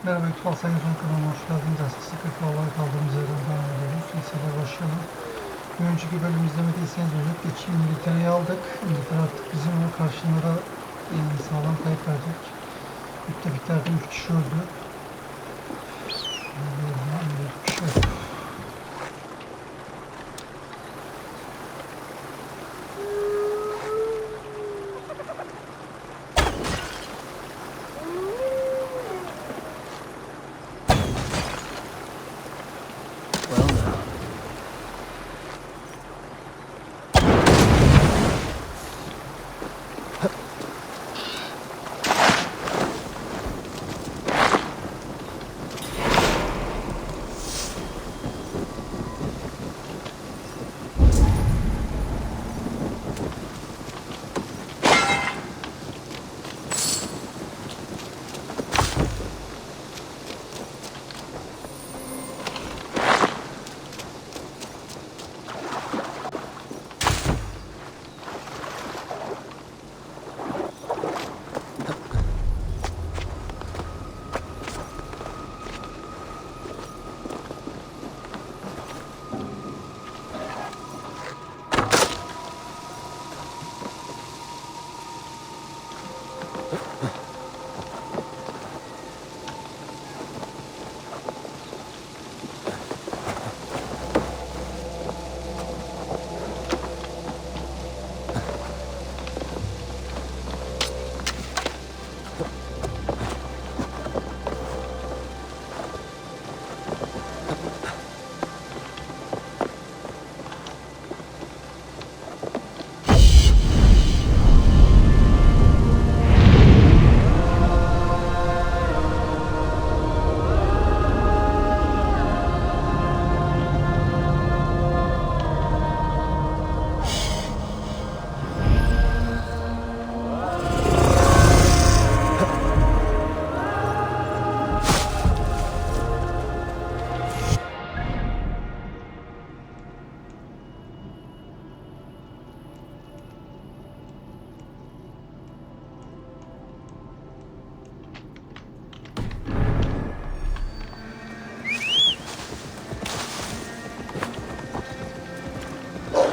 Merhaba, ALSENYAZ Oyun kanalına hoş geldiniz. Eskisi kırklarla kaldığımız yerden devam ediyoruz. Seyirler başlayalım. Bir önceki bölüm izlemediyseniz özetle İngiltere'yi aldık. İngiltere artık bizimle, karşında da sağlam kayıp verdik. Müttefiklerden 3 kişi öldü. Bir şey yok.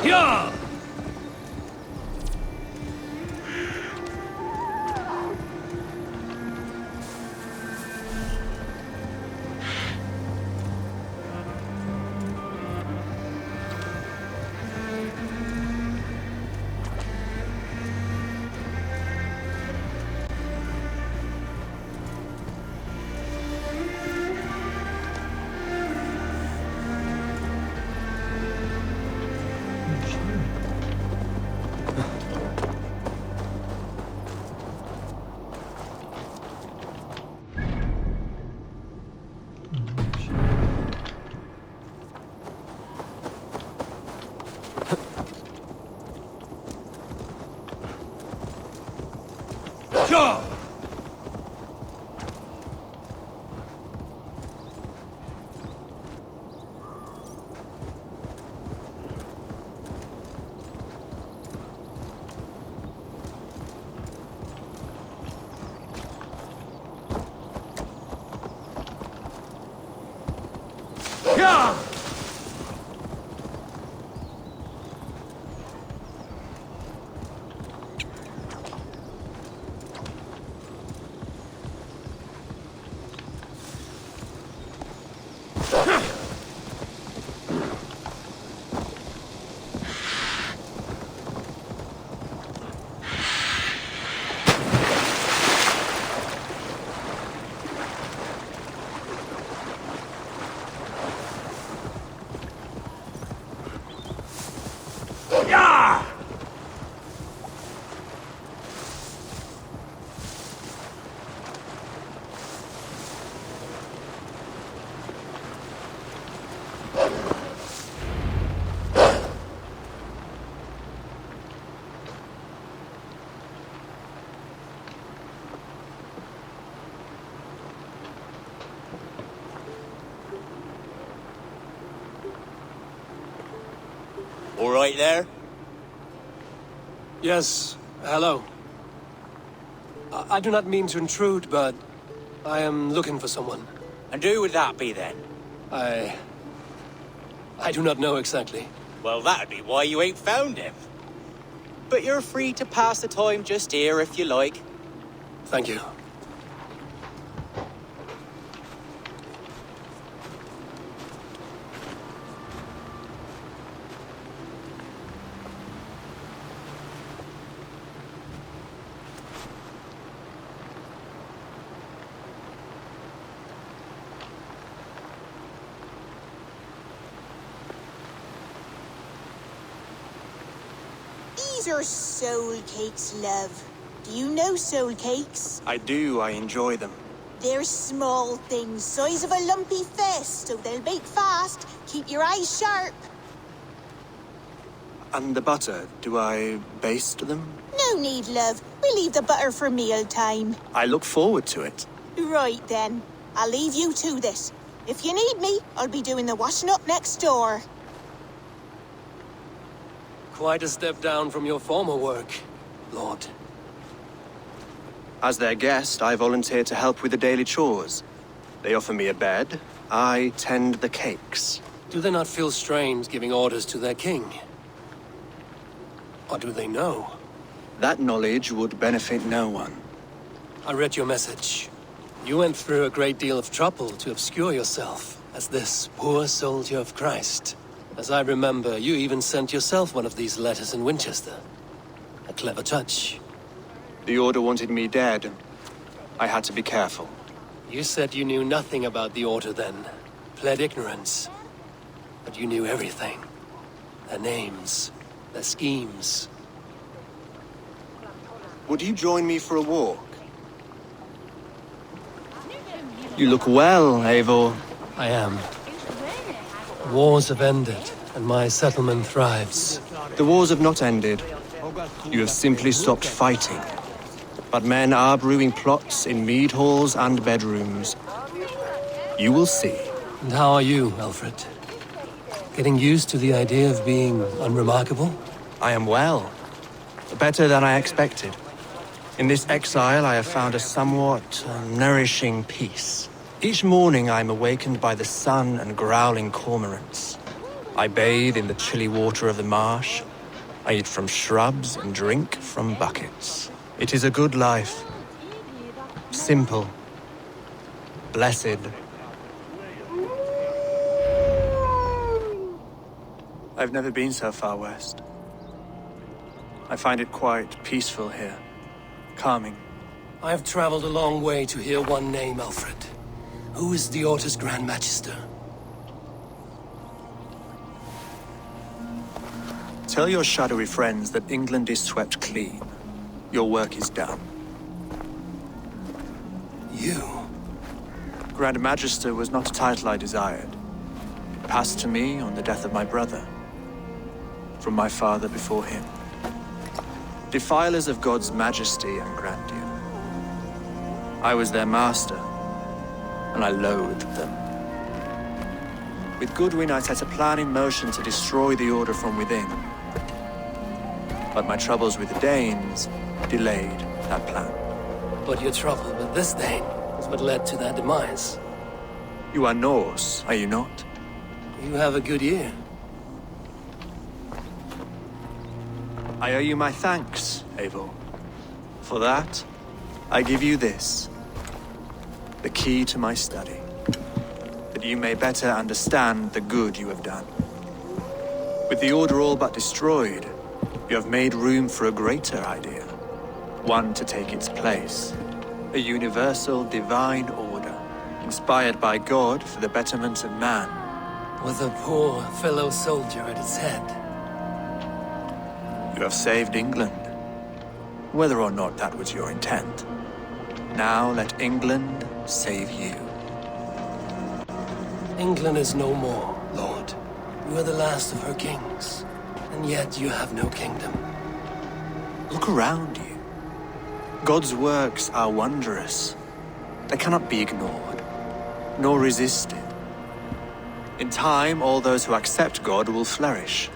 Ya! Ya! Ya! Ya! All right there? Yes, hello. I do not mean to intrude, but I am looking for someone. And who would that be then? I do not know exactly. Well, that'd be why you ain't found him. But you're free to pass the time just here if you like. Thank you. These are soul cakes, love. Do you know soul cakes? I do, I enjoy them. They're small things, size of a lumpy fist, so they'll bake fast. Keep your eyes sharp. And the butter, do I baste them? No need, love. We'll leave the butter for mealtime. I look forward to it. Right then. I'll leave you to this. If you need me, I'll be doing the washing up next door. Quite a step down from your former work, Lord. As their guest, I volunteer to help with the daily chores. They offer me a bed, I tend the cakes. Do they not feel strange giving orders to their king? Or do they know? That knowledge would benefit no one. I read your message. You went through a great deal of trouble to obscure yourself as this poor soldier of Christ. As I remember, you even sent yourself one of these letters in Winchester. A clever touch. The order wanted me dead. I had to be careful. You said you knew nothing about the order then. Pled ignorance. But you knew everything. Their names, their schemes. Would you join me for a walk? You look well, Eivor. I am. Wars have ended, and my settlement thrives. The wars have not ended. You have simply stopped fighting. But men are brewing plots in mead halls and bedrooms. You will see. And how are you, Alfred? Getting used to the idea of being unremarkable? I am well. Better than I expected. In this exile, I have found a somewhat nourishing peace. Each morning, I am awakened by the sun and growling cormorants. I bathe in the chilly water of the marsh. I eat from shrubs and drink from buckets. It is a good life. Simple. Blessed. I've never been so far west. I find it quite peaceful here. Calming. I have traveled a long way to hear one name, Alfred. Who is the Orta's Grand Magister? Tell your shadowy friends that England is swept clean. Your work is done. You? Grand Magister was not a title I desired. It passed to me on the death of my brother. From my father before him. Defilers of God's majesty and grandeur. I was their master, and I loathed them. With Goodwin, I set a plan in motion to destroy the Order from within. But my troubles with the Danes delayed that plan. But your trouble with this Dane is what led to their demise. You are Norse, are you not? You have a good ear. I owe you my thanks, Eivor. For that, I give you this. The key to my study. That you may better understand the good you have done. With the Order all but destroyed, you have made room for a greater idea. One to take its place. A universal divine order, inspired by God for the betterment of man. With a poor fellow soldier at its head. You have saved England, whether or not that was your intent. Now let England save you. England is no more, Lord. You are the last of her kings, and yet you have no kingdom. Look around you. God's works are wondrous. They cannot be ignored, nor resisted. In time, all those who accept God will flourish,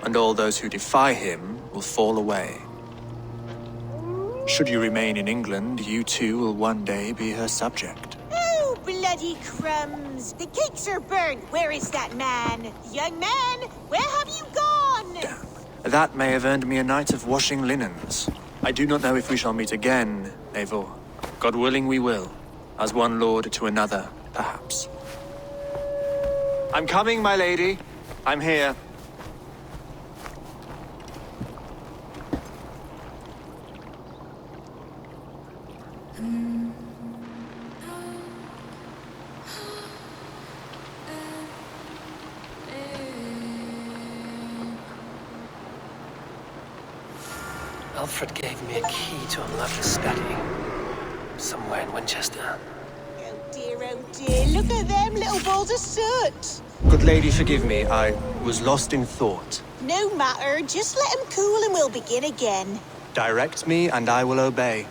and all those who defy him will fall away. Should you remain in England, you too will one day be her subject. bloody crumbs! The cakes are burnt. Where is that man? Young man, where have you gone? That may have earned me a night of washing linens. I do not know if we shall meet again, Eivor. God willing we will. As one lord to another, perhaps. I'm coming, my lady. I'm here. Alfred gave me a key to unlock his study. Somewhere in Winchester. Oh dear, look at them little balls of soot! Good lady, forgive me. I was lost in thought. No matter, just let them cool and we'll begin again. Direct me and I will obey.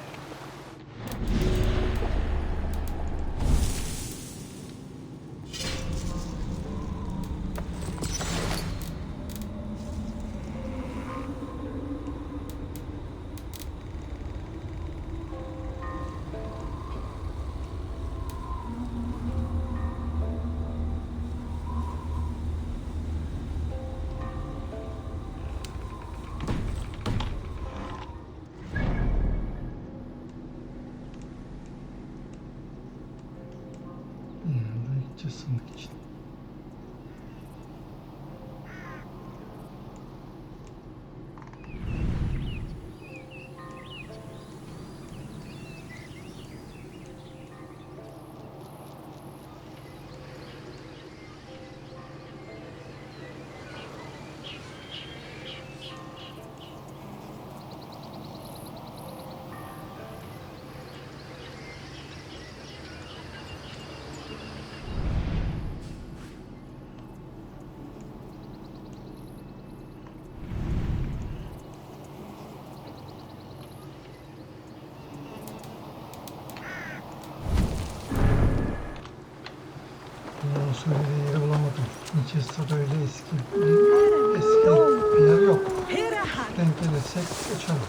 Buraya gideceğiz sandık için. O söylediği yeri bulamadım. Winchester'da öyle eski bir yer yok. Denk gelirsek uçalım.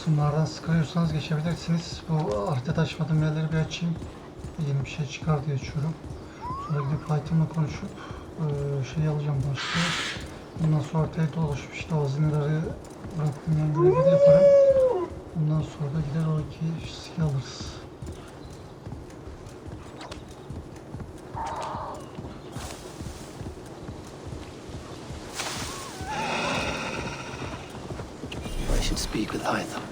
kısımlardan sıkılıyorsanız geçebilirsiniz. Bu haritada açmadığım yerleri bir açayım. Yeni bir şey çıkar diye açıyorum. Sonra gidip Python'la konuşup şey alacağım başka. Ondan sonra haritayı dolaşıp işte o hazineleri bıraktığım yan görevleri yaparım. Ondan sonra da gider o iki skill alırız. I should speak with Hytham.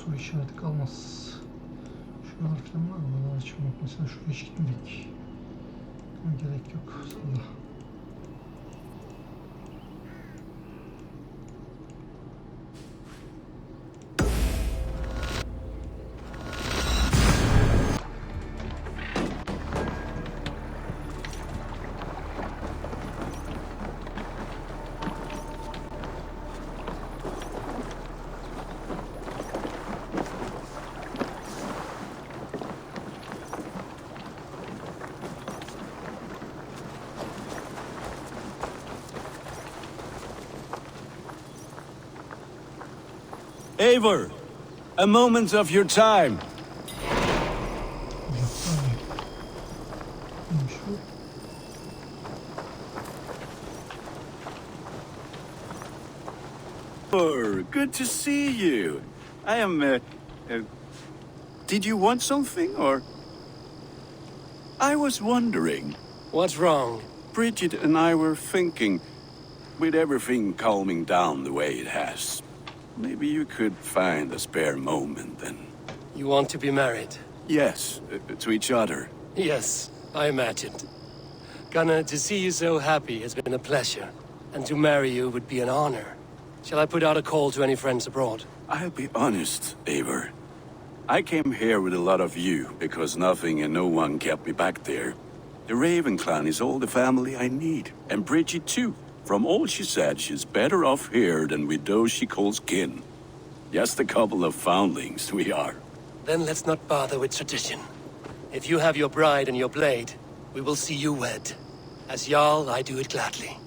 Soru işareti kalmaz. Şuralar falan var mı? Buraları açmak. Mesela şuraya hiç gitmedik. Gerek yok. Salla. Eivor, a moment of your time. Good to see you. I am, did you want something, or? I was wondering. What's wrong? Bridget and I were thinking, with everything calming down the way it has, maybe you could find a spare moment and... You want to be married? Yes, to each other. Yes, I imagined. Gunnar, to see you so happy has been a pleasure, and to marry you would be an honor. Shall I put out a call to any friends abroad? I'll be honest, Eivor. I came here with a lot of you because nothing and no one kept me back there. The Raven clan is all the family I need, and Bridget too. From all she said, she's better off here than with those she calls kin. Just a couple of foundlings we are. Then let's not bother with tradition. If you have your bride and your blade, we will see you wed. As Jarl, I do it gladly.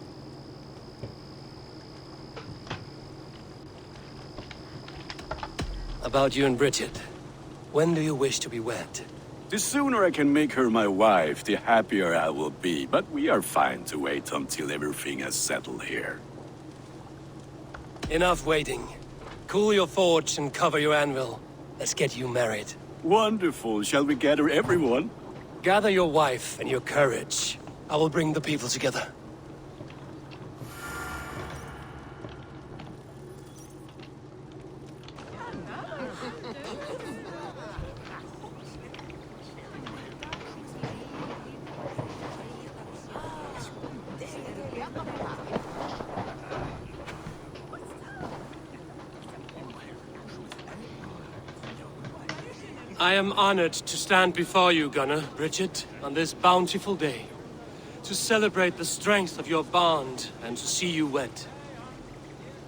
About you and Bridget. When do you wish to be wed? The sooner I can make her my wife, the happier I will be. But we are fine to wait until everything has settled here. Enough waiting. Cool your forge and cover your anvil. Let's get you married. Wonderful. Shall we gather everyone? Gather your wife and your courage. I will bring the people together. I am honored to stand before you, Gunnar, Bridget, on this bountiful day, to celebrate the strength of your bond and to see you wed.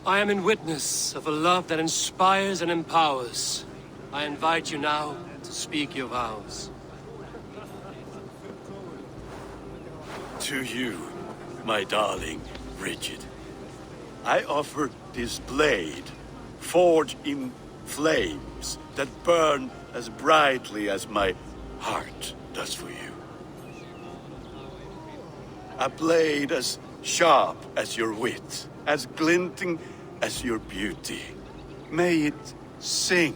I am in witness of a love that inspires and empowers. I invite you now to speak your vows. To you, my darling Bridget, I offer this blade, forged in flames that burn as brightly as my heart does for you. A blade as sharp as your wit, as glinting as your beauty. May it sing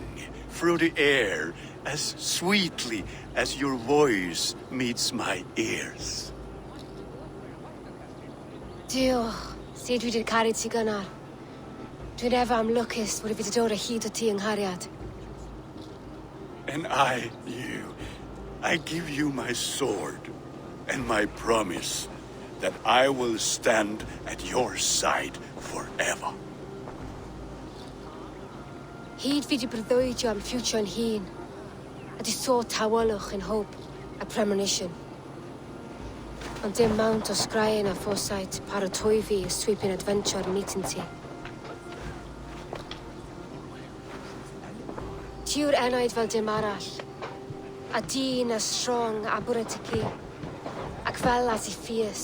through the air as sweetly as your voice meets my ears. Dio, sed vi det karit til Gunnar. Dwi'n efo am lwcus bod fi wedi dod o hyd o ti yng nghariad. And I give you my sword and my promise that I will stand at your side forever. Hyd fi wedi breuddwydio am ffiwtio yn hun, a di sôn tawolwch yn hope a premonition. Ond dim mount o sgraen a foresight paratoi fi a sweeping adventure meeting ti. Tiw'r enaid fel dim arall, a dyn a strong a bwrdd y ci, ac fel as I ffies,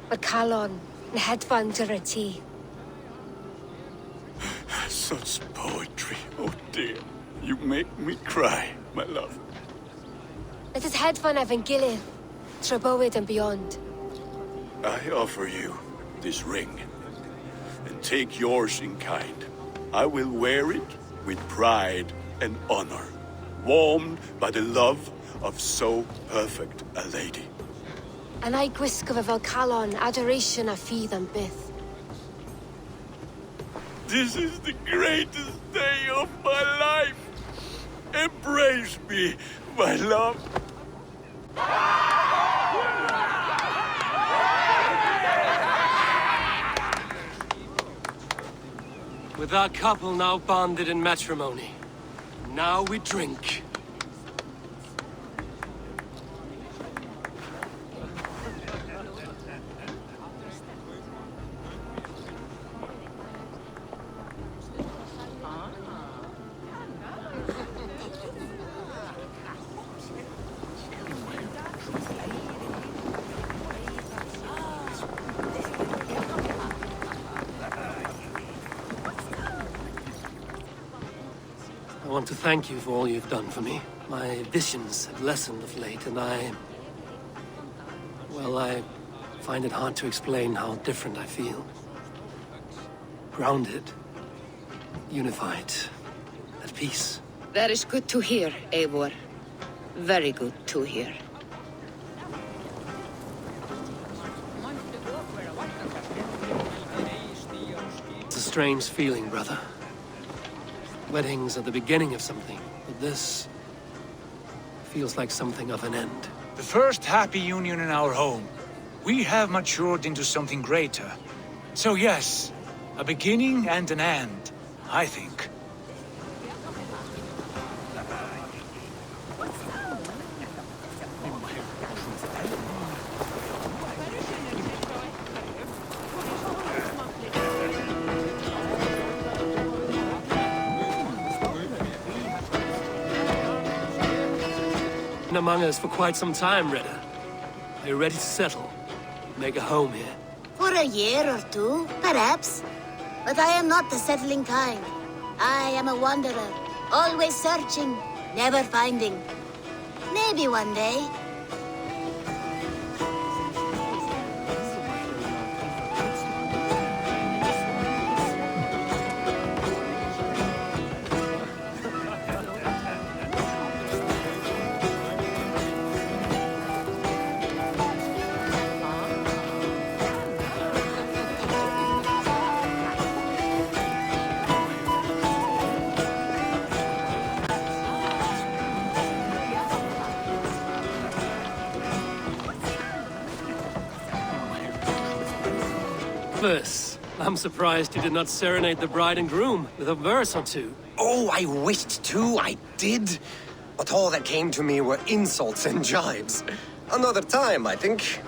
mae'r calon yn hedfan dyr y ti. Such poetry, oh dear. You make me cry, my love. Let us hedfan efo'n gilydd, tra bywyd and beyond. I offer you this ring, and take yours in kind. I will wear it with pride and honor, warmed by the love of so perfect a lady. And I gwisgo fe fel calon, adoration a ffydd am byth. This is the greatest day of my life. Embrace me, my love. With our couple now bonded in matrimony, now we drink. I want to thank you for all you've done for me. My visions have lessened of late, and I find it hard to explain how different I feel. Grounded, unified, at peace. That is good to hear, Eivor. Very good to hear. It's a strange feeling, brother. Weddings are the beginning of something, but this feels like something of an end. The first happy union in our home. We have matured into something greater. So yes, a beginning and an end, I think. Been among us for quite some time, Retta. Are you ready to settle? Make a home here? For a year or two, perhaps. But I am not the settling kind. I am a wanderer, always searching, never finding. Maybe one day. this. I'm surprised you did not serenade the bride and groom with a verse or two. Oh, I wished to, I did. But all that came to me were insults and jibes. Another time, I think.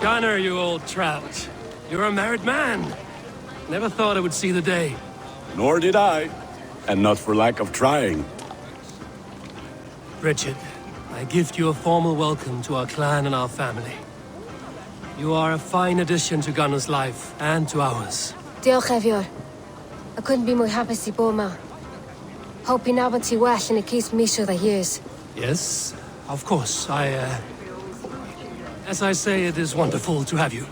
Gunnar, you old trout. You're a married man. Never thought I would see the day. Nor did I. And not for lack of trying. Richard, I gift you a formal welcome to our clan and our family. You are a fine addition to Gunnar's life and to ours. Diolch Evior. I couldn't be more happy to Boma. Hope you now to well and it keeps me sure that years. Yes, of course. As I say, it is wonderful to have you.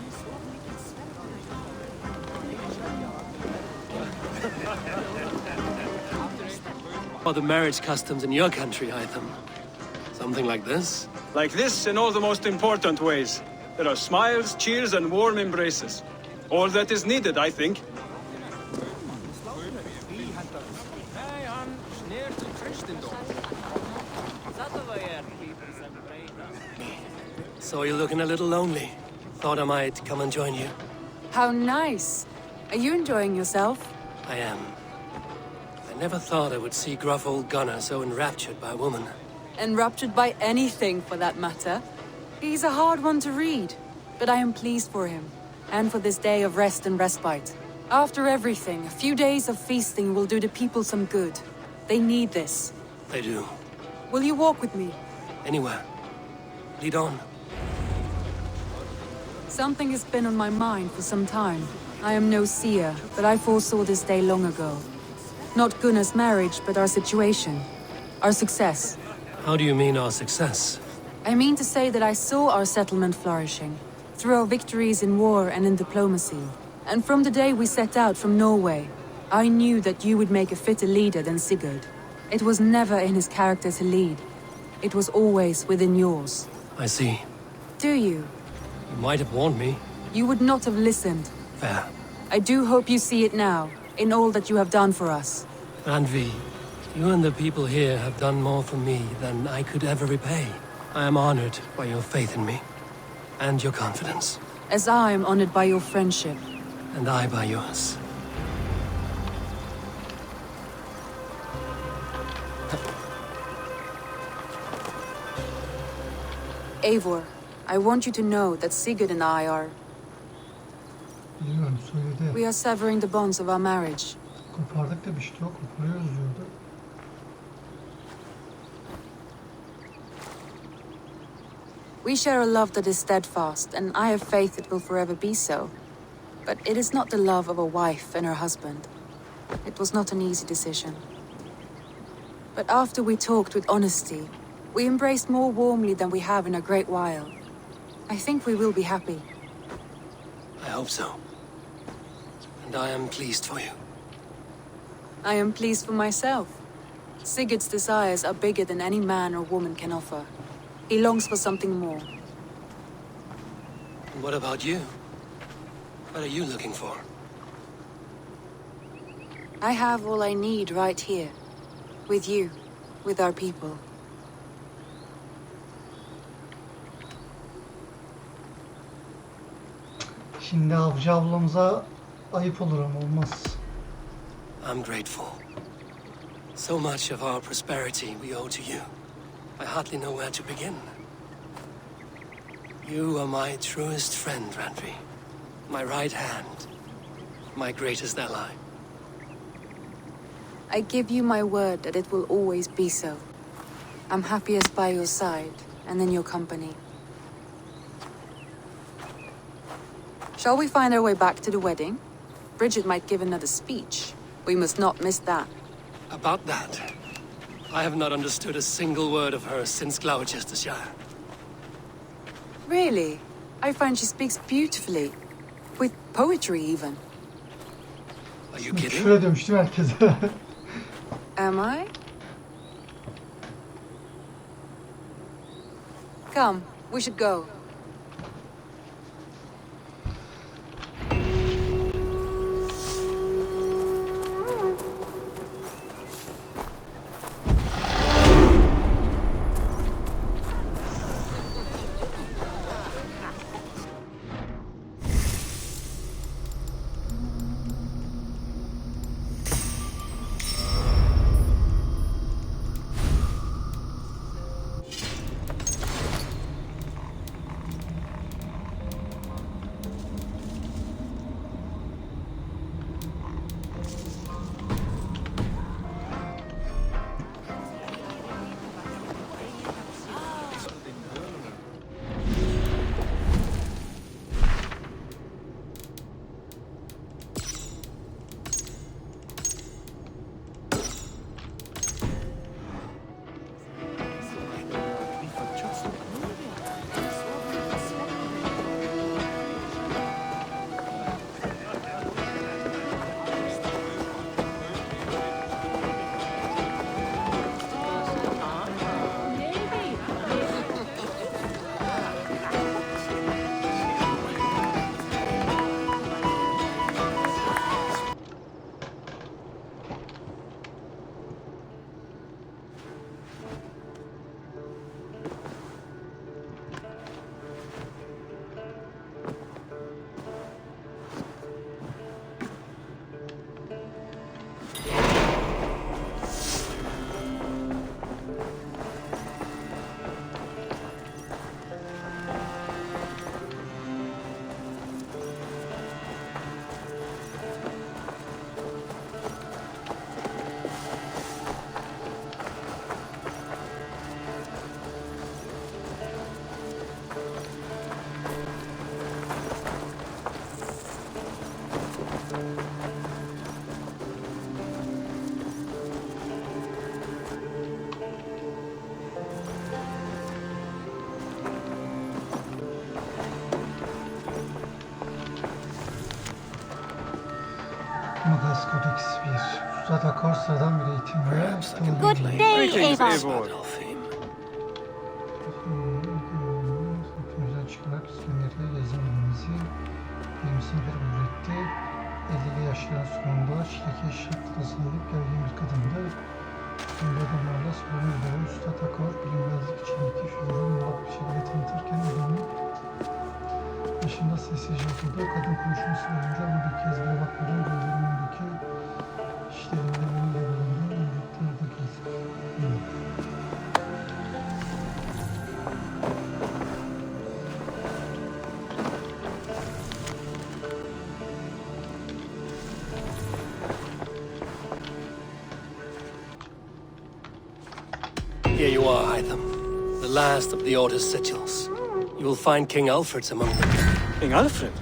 What are the marriage customs in your country, Hytham? Something like this? Like this in all the most important ways. There are smiles, cheers, and warm embraces. All that is needed, I think. So you're looking a little lonely. Thought I might come and join you. How nice. Are you enjoying yourself? I am. I never thought I would see gruff old Gunnar so enraptured by a woman. Enraptured by anything, for that matter. He's a hard one to read, but I am pleased for him, and for this day of rest and respite. After everything, a few days of feasting will do the people some good. They need this. They do. Will you walk with me? Anywhere. Lead on. Something has been on my mind for some time. I am no seer, but I foresaw this day long ago. Not Gunnar's marriage, but our situation. Our success. How do you mean our success? I mean to say that I saw our settlement flourishing, through our victories in war and in diplomacy. And from the day we set out from Norway, I knew that you would make a fitter leader than Sigurd. It was never in his character to lead. It was always within yours. I see. Do you? You might have warned me. You would not have listened. Fair. I do hope you see it now, in all that you have done for us. Randvi, you and the people here have done more for me than I could ever repay. I am honored by your faith in me, and your confidence. As I am honored by your friendship. And I by yours. Eivor, I want you to know that Sigurd and I are... Biliyorum söyledi. We are severing the bonds of our marriage. Kopardık da bir şey yok. Koparıyoruz diyordu. We share a love that is steadfast, and I have faith it will forever be so. But it is not the love of a wife and her husband. It was not an easy decision. But after we talked with honesty, we embraced more warmly than we have in a great while. I think we will be happy. I hope so. And I am pleased for you. I am pleased for myself. Sigurd's desires are bigger than any man or woman can offer. He longs for something more. And what about you? What are you looking for? I have all I need right here. With you. With our people. Şimdi avcı ablamıza ayıp olur ama olmaz. I'm grateful. So much of our prosperity we owe to you. I hardly know where to begin. You are my truest friend, Randvi. My right hand. My greatest ally. I give you my word that it will always be so. I'm happiest by your side and in your company. Shall we find our way back to the wedding? Bridget might give another speech. We must not miss that. About that, I have not understood a single word of hers since Gloucestershire. Really? I find she speaks beautifully. With poetry, even. Are you kidding? Şöyle demiştim herkese. Am I? Come, we should go. Magas Codex 1. Uzat akor sıradan bir eğitim ve Good day, Eivor. Hepimizden çıkarak İskenderiye gezmemizi benimsin bir üretti. 50'li yaşların sonunda çileki şartla sahip gergin bir kadındı. Böyle adamlarla sorun üzere Üstad Akor bilinmezlik içindeki figürün mutlak bir şekilde tanıtırken adamın başında sessizce oturdu. Kadın konuşması boyunca ona bir kez bile bakmadan gözlerinin önündeki işlerinde önünde bulunduğu yürütlerdi gezdi. Here you are, Hytham. The last of the Order's sigils. You will find King Alfred's among them. King Alfred?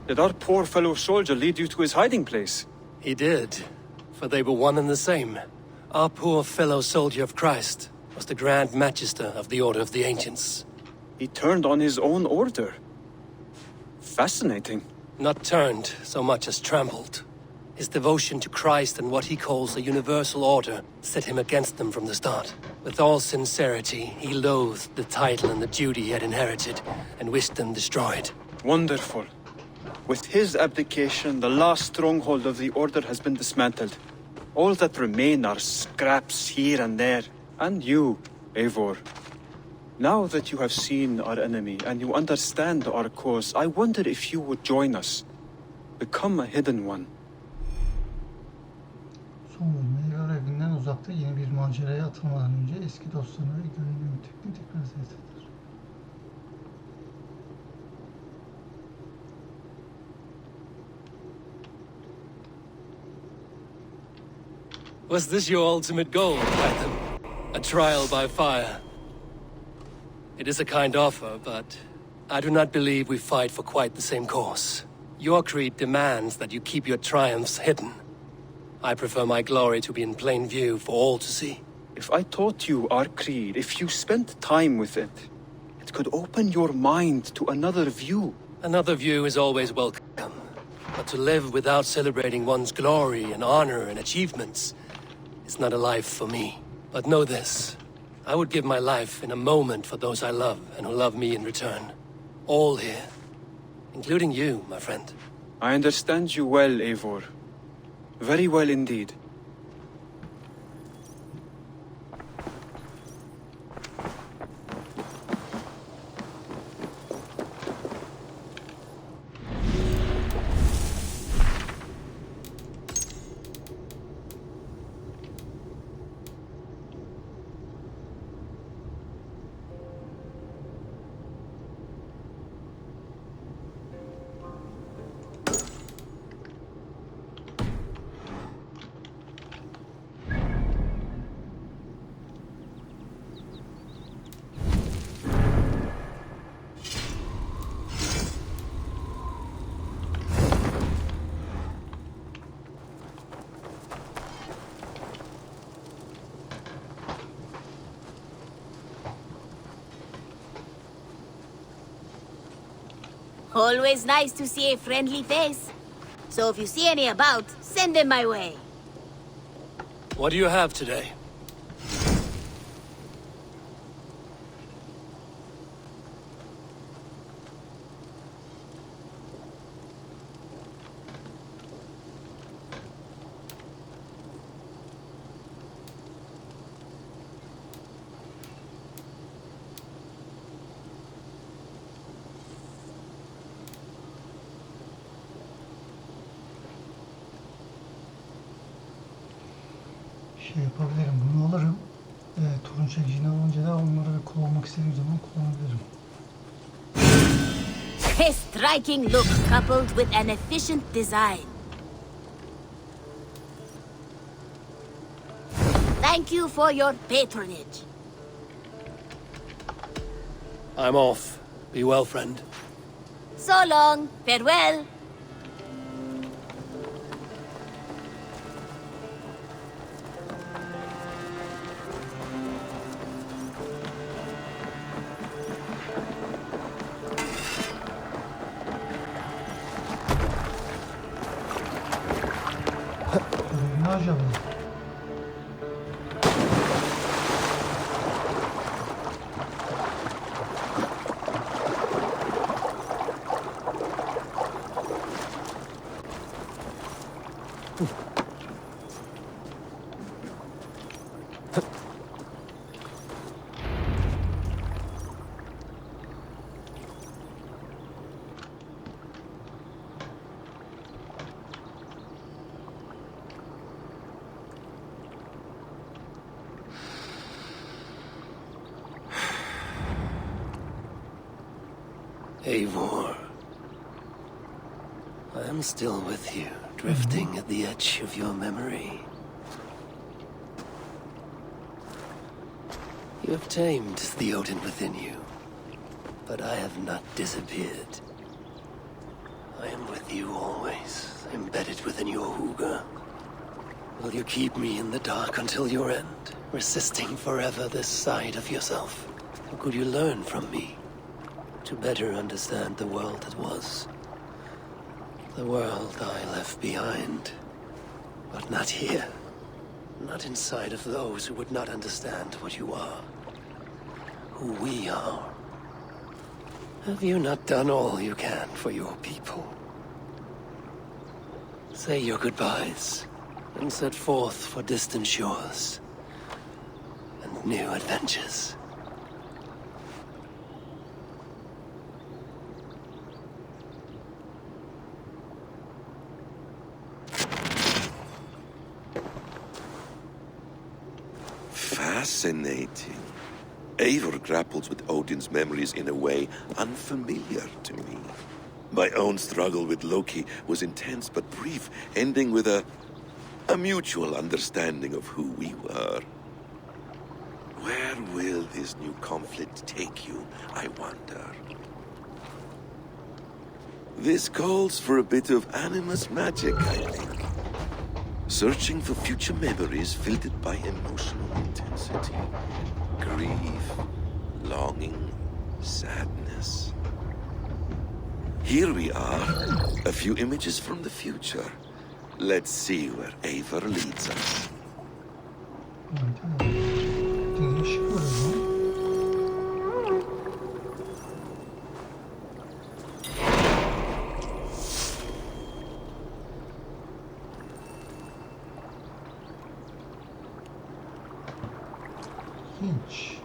Did our poor fellow soldier lead you to his hiding place? He did, for they were one and the same. Our poor fellow soldier of Christ was the Grand Magister of the Order of the Ancients. He turned on his own order. Fascinating. Not turned so much as trampled. His devotion to Christ and what he calls a universal order set him against them from the start. With all sincerity, he loathed the title and the duty he had inherited and wished them destroyed. Wonderful. With his abdication, the last stronghold of the Order has been dismantled. All that remain are scraps here and there. And you, Eivor. Now that you have seen our enemy and you understand our cause, I wonder if you would join us. Become a hidden one. Son bölümde evinden uzakta yeni bir maceraya atılmadan önce eski dostlarını ve gönüllü ümmetlerini tekrar ziyaret eder. Was this your ultimate goal, Hytham? A trial by fire? It is a kind offer, but I do not believe we fight for quite the same cause. Your creed demands that you keep your triumphs hidden. I prefer my glory to be in plain view for all to see. If I taught you our creed, if you spent time with it, it could open your mind to another view. Another view is always welcome. But to live without celebrating one's glory and honor and achievements is not a life for me. But know this, I would give my life in a moment for those I love and who love me in return. All here, including you, my friend. I understand you well, Eivor. Very well indeed. Always nice to see a friendly face. So if you see any about, send them my way. What do you have today? Yapabilirim, bunu alırım. Torun çekicini alınca da onları kullanmak istediğim zaman kullanabilirim. A striking look coupled with an efficient design. Thank you for your patronage. I'm off. Be well, friend. So long. Farewell. Ne acaba? Eivor, I am still with you, drifting at the edge of your memory. You have tamed the Odin within you, but I have not disappeared. I am with you always, embedded within your hooga. Will you keep me in the dark until your end, resisting forever this side of yourself? Or could you learn from me to better understand the world that was? The world I left behind, but not here. Not inside of those who would not understand what you are, who we are. Have you not done all you can for your people? Say your goodbyes and set forth for distant shores and new adventures. Fascinating. Eivor grapples with Odin's memories in a way unfamiliar to me. My own struggle with Loki was intense but brief, ending with a mutual understanding of who we were. Where will this new conflict take you, I wonder? This calls for a bit of animus magic, I think. Searching for future memories filtered by emotional intensity. Grief, longing, sadness. Here we are, a few images from the future. Let's see where Eivor leads us. Değişik böyle. Hiç.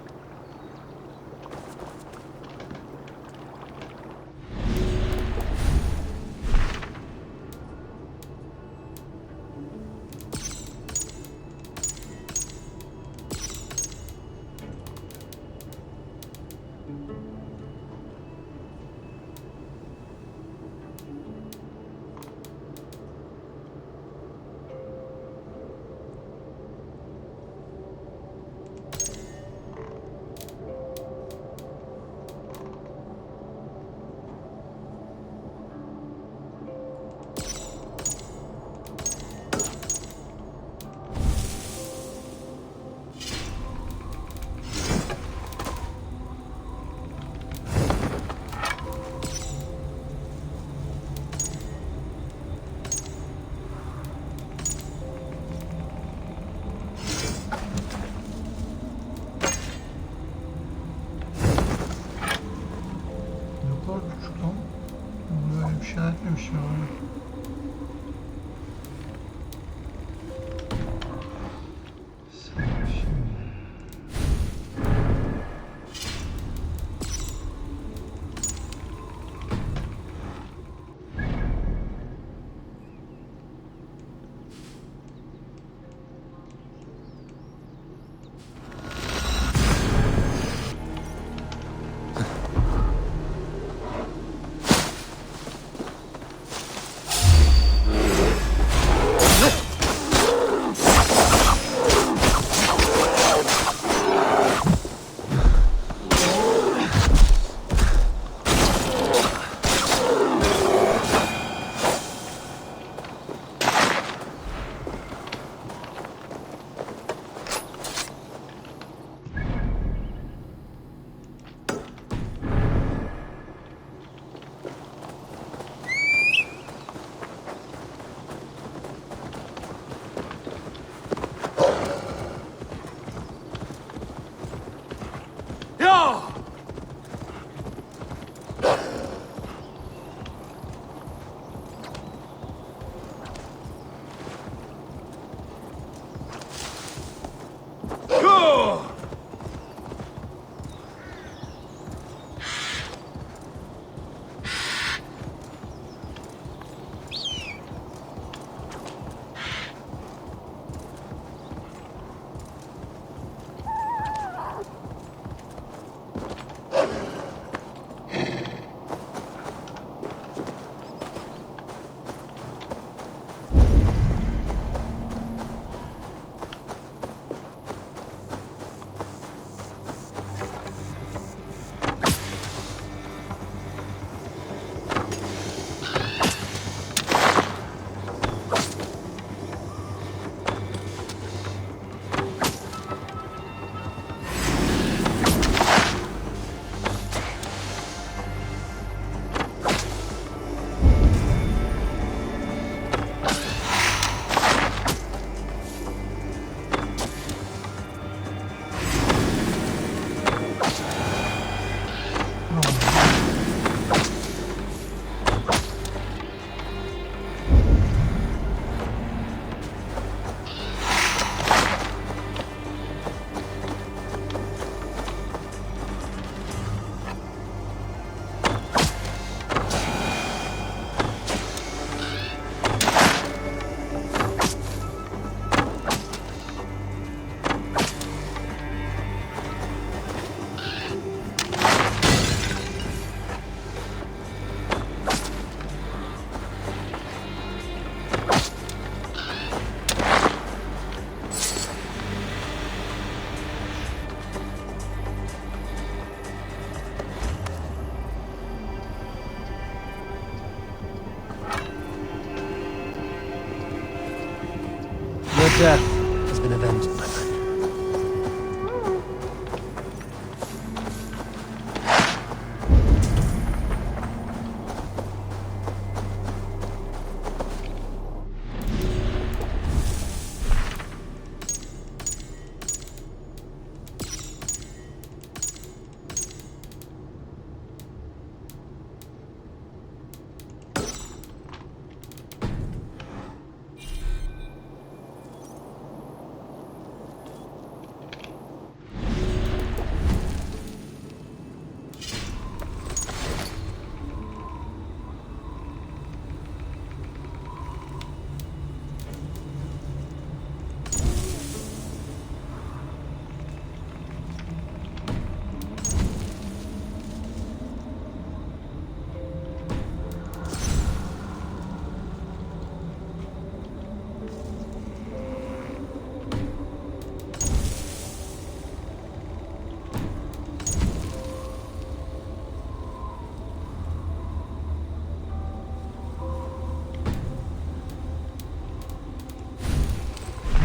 death has been avenged, my friend.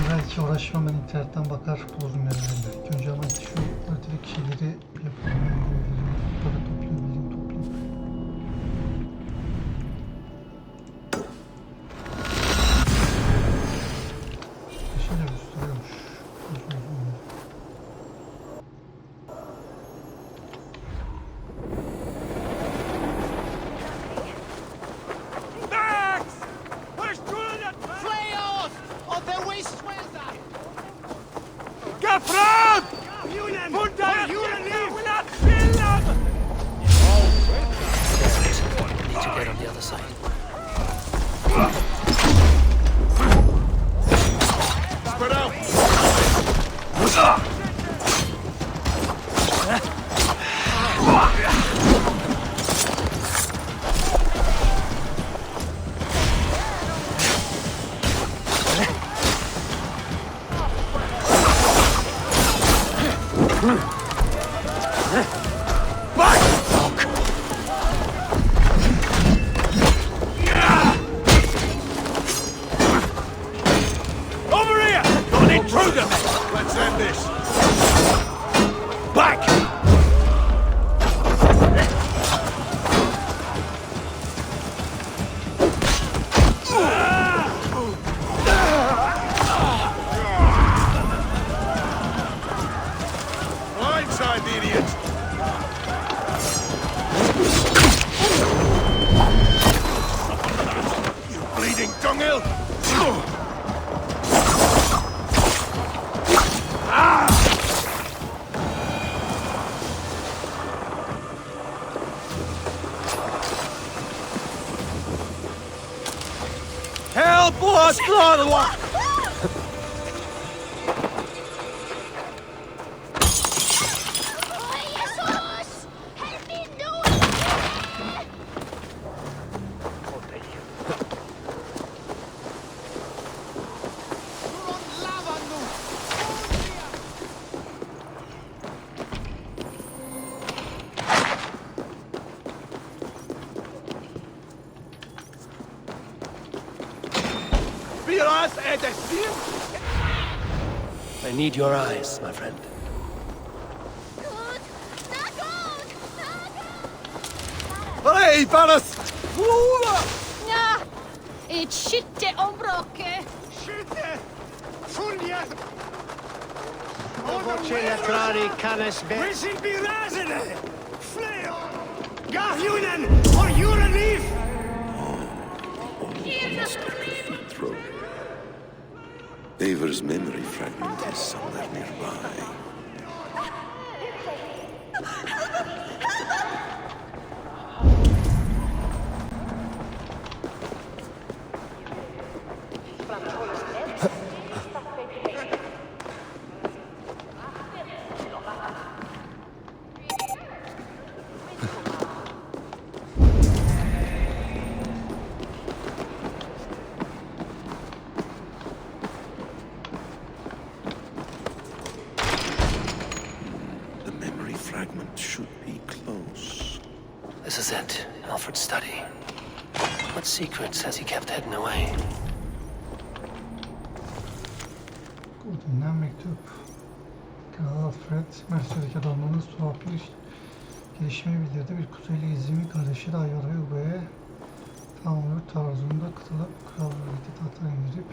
Belki uğraşmam, ben internetten bakar bulurum yani. İlk önce ama şu haritadaki şeyleri yapalım. Para toplayayım, toplayayım. Bir şeyler üstürüyormuş. I need your eyes, my friend. Hey, Paris! Ja, ett skytte områke. Skytte! Fulja! Voce trari canes be. We should be razene! Flail! Gahjunen! For your relief! Almost overthrown. Eivor's memory fragment is somewhere nearby. This is it, Alfred's study. What secrets has he kept hidden away? ODİN'den mektup. Kral Alfred, Mersin'deki adamlarınız tuhaf bir gelişmeyi bildirdi. Bir kuzeyli izimi kardeşi de Ayvara'yı Uba'ya tamamlıyor tarzında katılıp kral birlikte tahttan indirip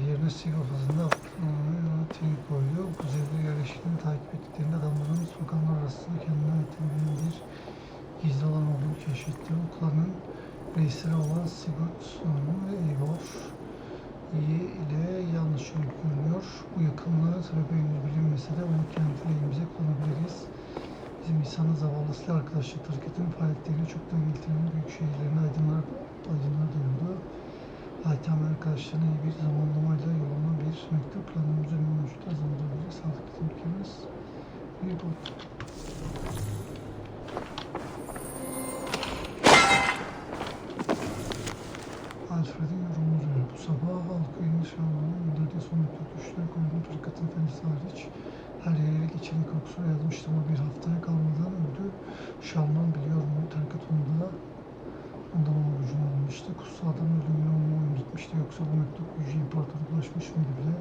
yerine Sigurd fazında atını koydu. Kuzeyli yerleşiklerini takip ettiklerinde adamların sokaklar arasında kendine aiteminin bir gizli alan olduğunu keşfetti. Bu klanın reisleri olan Sigurd ve İyi ile yanlış görünüyor. Bu yakınlığın sebebi henüz bilinmese de onu kendi lehimize kullanabiliriz. Bizim insanı zavallı silah arkadaşlık hareketinin faaliyetlerini çoktan İngiltere'nin büyük şehirlerine aydınlar duyurdu. Hatem arkadaşlarına iyi bir zamanlamayla yoluna bir mektup planımızı mevcut azaldırabiliriz. Sağlıklı ülkemiz bir bot. Alfred'in yorumları. Bu sabah halkı yeni şahlanın gönderdiği son mektup düşler koyduğum tarikatın efendisi hariç her yere geçeni korkusuyla yazmıştı ama bir haftaya kalmadan öldü. Şarman biliyor mu? Tarikat ondan orucunu almıştı. Kutsal adamın ölümünü onu emretmişti. Yoksa bu mektup Yüce İmparator'a ulaşmamış mıydı bile?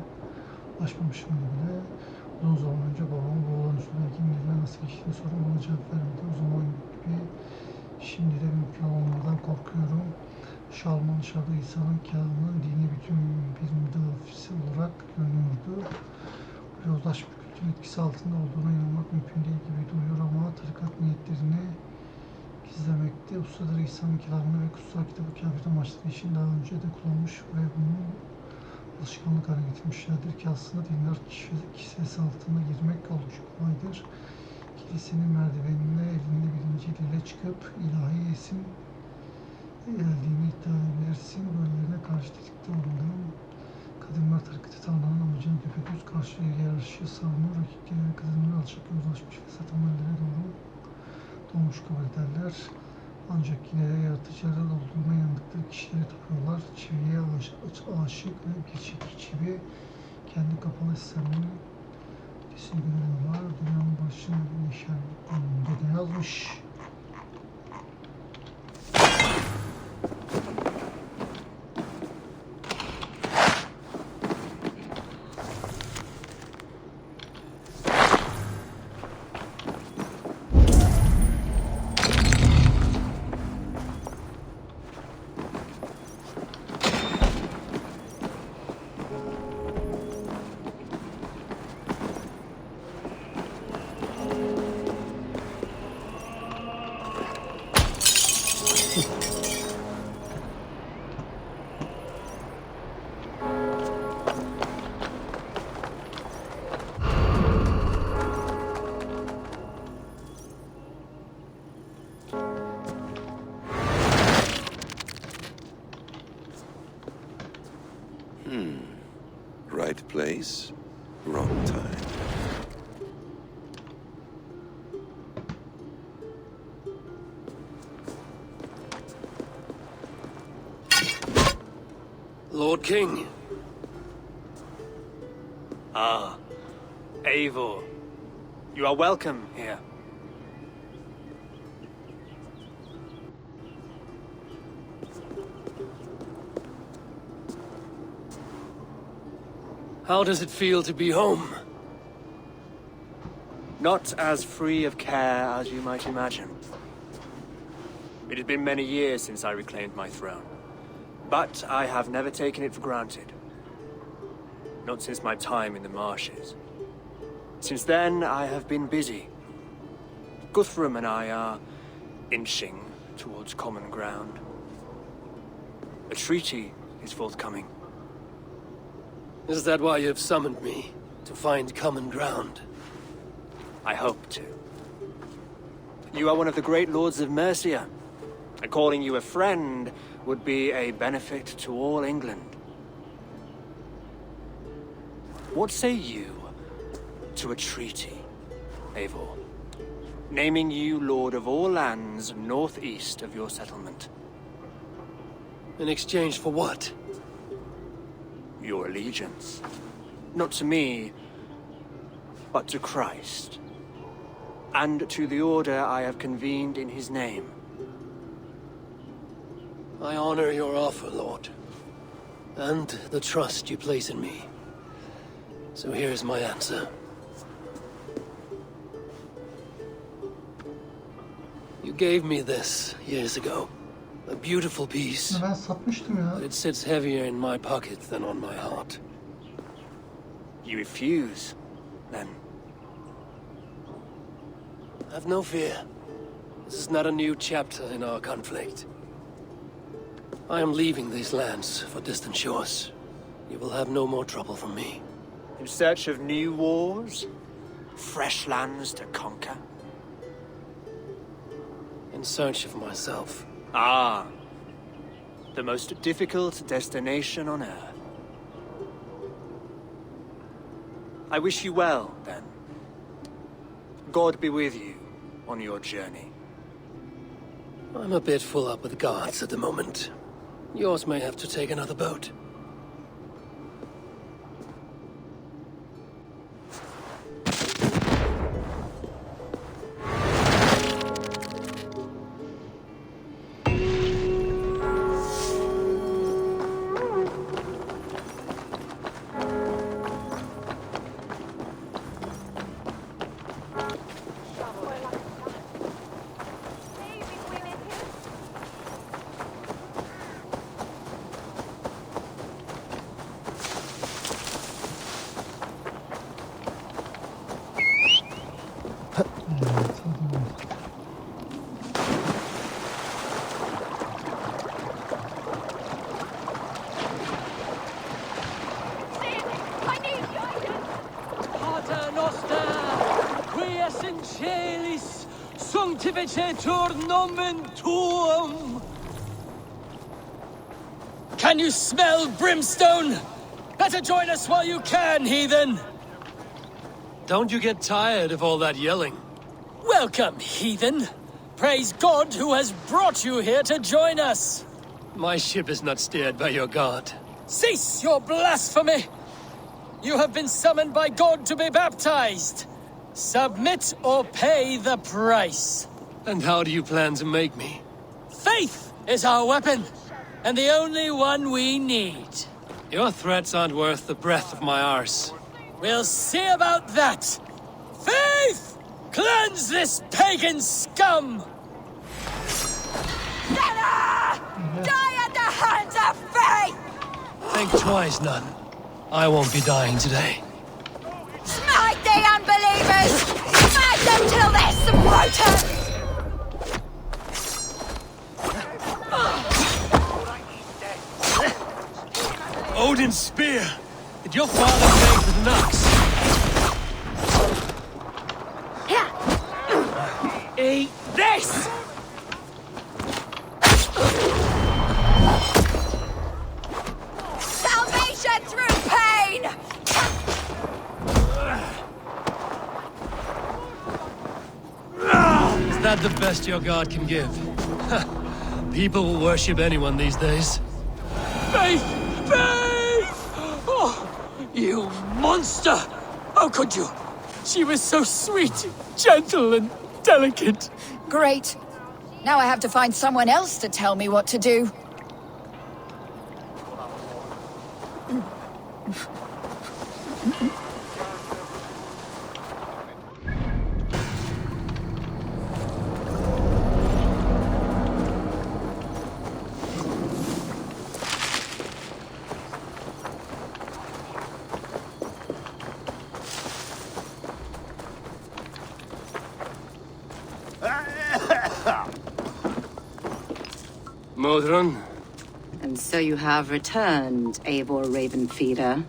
Uzun zaman önce babamın bu olan üstündeki İngilizler nasıl geçtiğini sorup bana cevap vermedi. O zaman gibi şimdi de mümkün olmadan korkuyorum. Şalman dışarıda İsa'nın kelamının dini bütün bir müdafisi olarak görünüyordu. Bu yozlaşma kültürün etkisi altında olduğuna inanmak mümkün değil gibi duruyor ama tarikat niyetlerini gizlemekte ustadır. İsa'nın kelamını ve kutsal kitabı kâfir amaçları için daha önce de kullanmış ve bunu alışkanlık haline getirmişlerdir ki aslında dinler kisvesi altına girmek oldukça kolaydır. Kilisenin merdivenine elinde birinci eliyle çıkıp ilahi esin geldiğini iddia edebilirsin. Böylelerine karşı tetikte olmadan kadınlar tarikatı Tanrı'nın amacına düpedüz karşı yarışı savunuyor. Rakipleri kadınları alçak yozlaşmış ve satılmalara doğru doğmuş kabul ederler. Ancak yine de yaratıcıları olduğuna inandıkları kişileri tapıyorlar. Çiviye aşık ve bir çivi kendi kapalı sisteminin ötesini görüyorlar. Dünyanın başını yaşar anlamında da yazmış. Right place, wrong time. Lord King. Ah, Eivor. You are welcome here. How does it feel to be home? Not as free of care as you might imagine. It has been many years since I reclaimed my throne, but I have never taken it for granted. Not since my time in the marshes. Since then, I have been busy. Guthrum and I are inching towards common ground. A treaty is forthcoming. Is that why you've summoned me? To find common ground? I hope to. You are one of the great lords of Mercia, and calling you a friend would be a benefit to all England. What say you to a treaty, Eivor, naming you lord of all lands northeast of your settlement? In exchange for what? Your allegiance. Not to me, but to Christ. And to the order I have convened in his name. I honor your offer, Lord. And the trust you place in me. So here's my answer. You gave me this years ago. A beautiful piece. Ben satmıştım ya. But it sits heavier in my pocket than on my heart. You refuse, then? Have no fear. This is not a new chapter in our conflict. I am leaving these lands for distant shores. You will have no more trouble from me. In search of new wars? Fresh lands to conquer? In search of myself. Ah, the most difficult destination on Earth. I wish you well, then. God be with you on your journey. I'm a bit full up with guards at the moment. Yours may have to take another boat. Can you smell brimstone? Better join us while you can, heathen! Don't you get tired of all that yelling? Welcome, heathen! Praise God who has brought you here to join us! My ship is not steered by your god. Cease your blasphemy! You have been summoned by God to be baptized. Submit or pay the price. And how do you plan to make me? Faith is our weapon, and the only one we need. Your threats aren't worth the breath of my arse. We'll see about that. Faith! Cleanse this pagan scum! Sinner! Die at the hands of faith! Think twice, nun. I won't be dying today. Smite the unbelievers! Smite them till they're smote! Odin's spear! Did your father make with an axe? Eat this! Salvation through pain! Is that the best your god can give? People will worship anyone these days. Faith! Faith! Oh, you monster! How could you? She was so sweet, gentle, and delicate. Great. Now I have to find someone else to tell me what to do. Modron? And so you have returned, Eivor Ravenfeeder.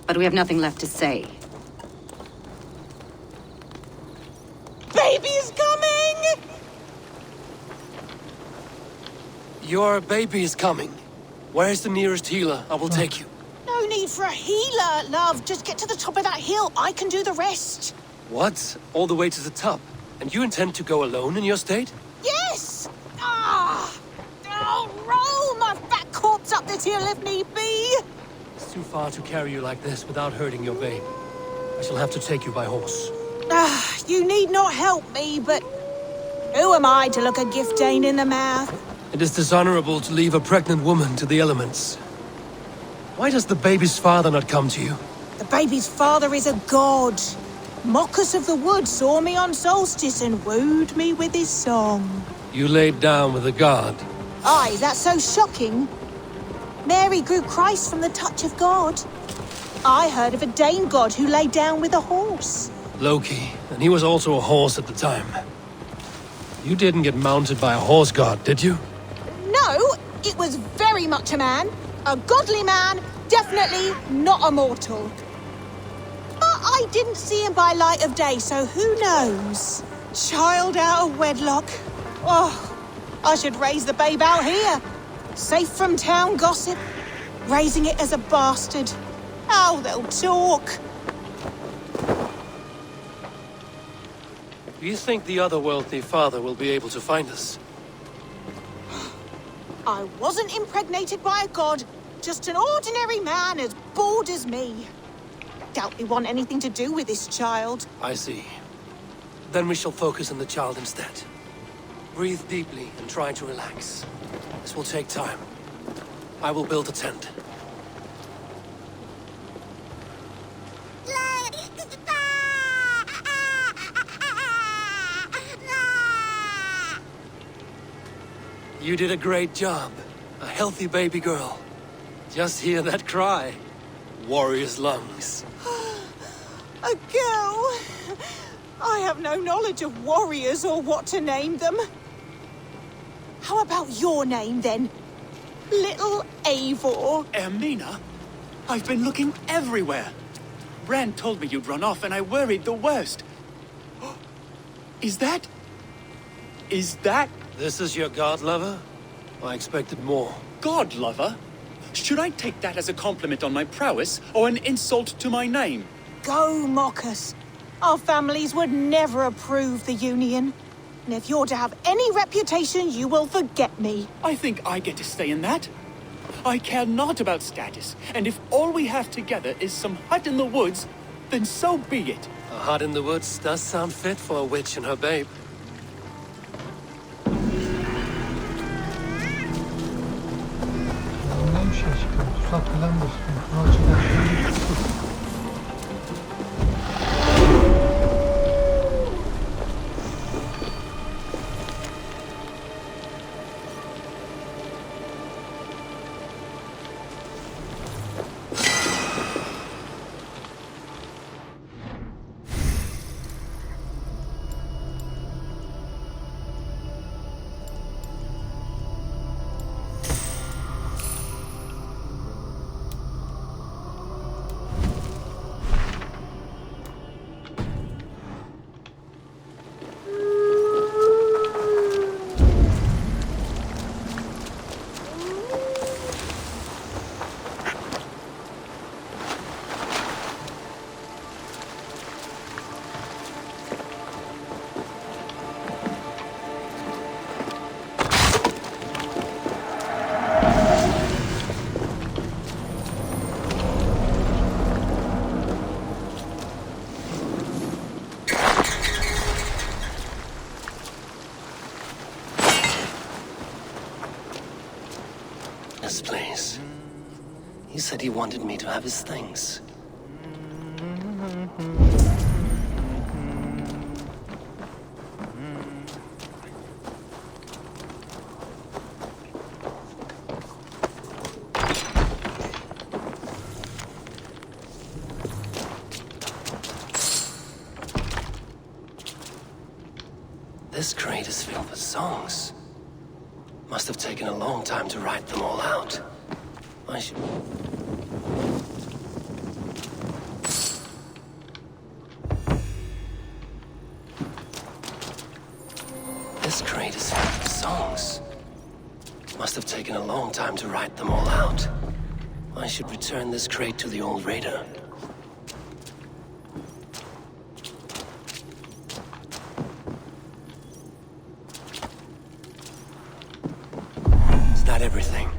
But we have nothing left to say. Baby's coming! Your baby is coming. Where's the nearest healer? I will take you. No need for a healer, love. Just get to the top of that hill. I can do the rest. What? All the way to the top? And you intend to go alone in your state? Yes! Ah! I'll roll my fat corpse up this hill if need be. It's too far to carry you like this without hurting your babe. I shall have to take you by horse. Ah, you need not help me, but who am I to look a gift Dane in the mouth? It is dishonorable to leave a pregnant woman to the elements. Why does the baby's father not come to you? The baby's father is a god. Mockus of the wood saw me on solstice and wooed me with his song. You laid down with a god. Aye, that's so shocking. Mary grew Christ from the touch of God. I heard of a Dane god who lay down with a horse. Loki, and he was also a horse at the time. You didn't get mounted by a horse god, did you? No, it was very much a man. A godly man, definitely not a mortal. But I didn't see him by light of day, so who knows? Child out of wedlock. Oh, I should raise the babe out here. Safe from town gossip. Raising it as a bastard. How they'll talk. Do you think the otherworldly father will be able to find us? I wasn't impregnated by a god. Just an ordinary man as bored as me. Doubt we want anything to do with this child. I see. Then we shall focus on the child instead. Breathe deeply and try to relax. This will take time. I will build a tent. You did a great job. A healthy baby girl. Just hear that cry. Warrior's lungs. A girl? I have no knowledge of warriors or what to name them. How about your name, then? Little Eivor. Ermina? I've been looking everywhere. Brand told me you'd run off and I worried the worst. Is that... This is your god lover? I expected more. God lover? Should I take that as a compliment on my prowess or an insult to my name? Go, Mockus. Our families would never approve the union. And if you're to have any reputation, you will forget me. I think I get to stay in that. I care not about status, and if all we have together is some hut in the woods, then so be it. A hut in the woods does sound fit for a witch and her babe. Neymiş aşkım? Pusat falan dostum. Kuralcılar. This place. He said he wanted me to have his things. This crate is filled with songs. Must have taken a long time to write them all out. I should... This crate is filled with songs. Must have taken a long time to write them all out. I should return this crate to the old raider. Is that everything?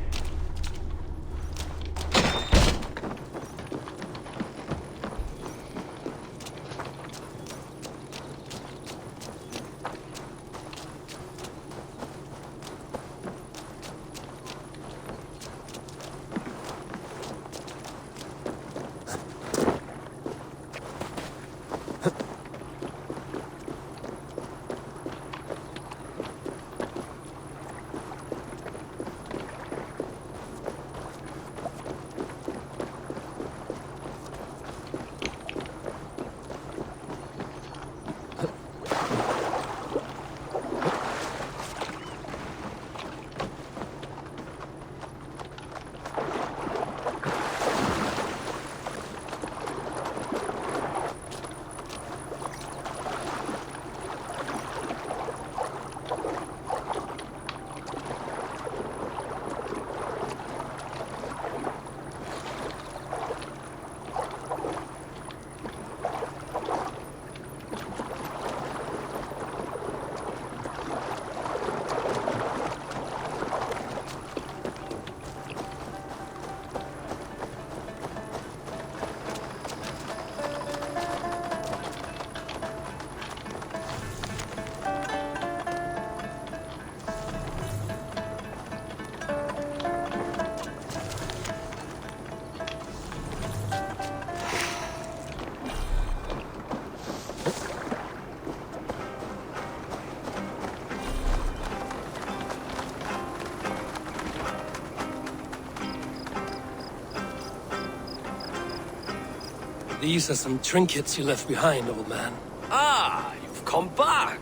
These are some trinkets you left behind, old man. Ah, you've come back.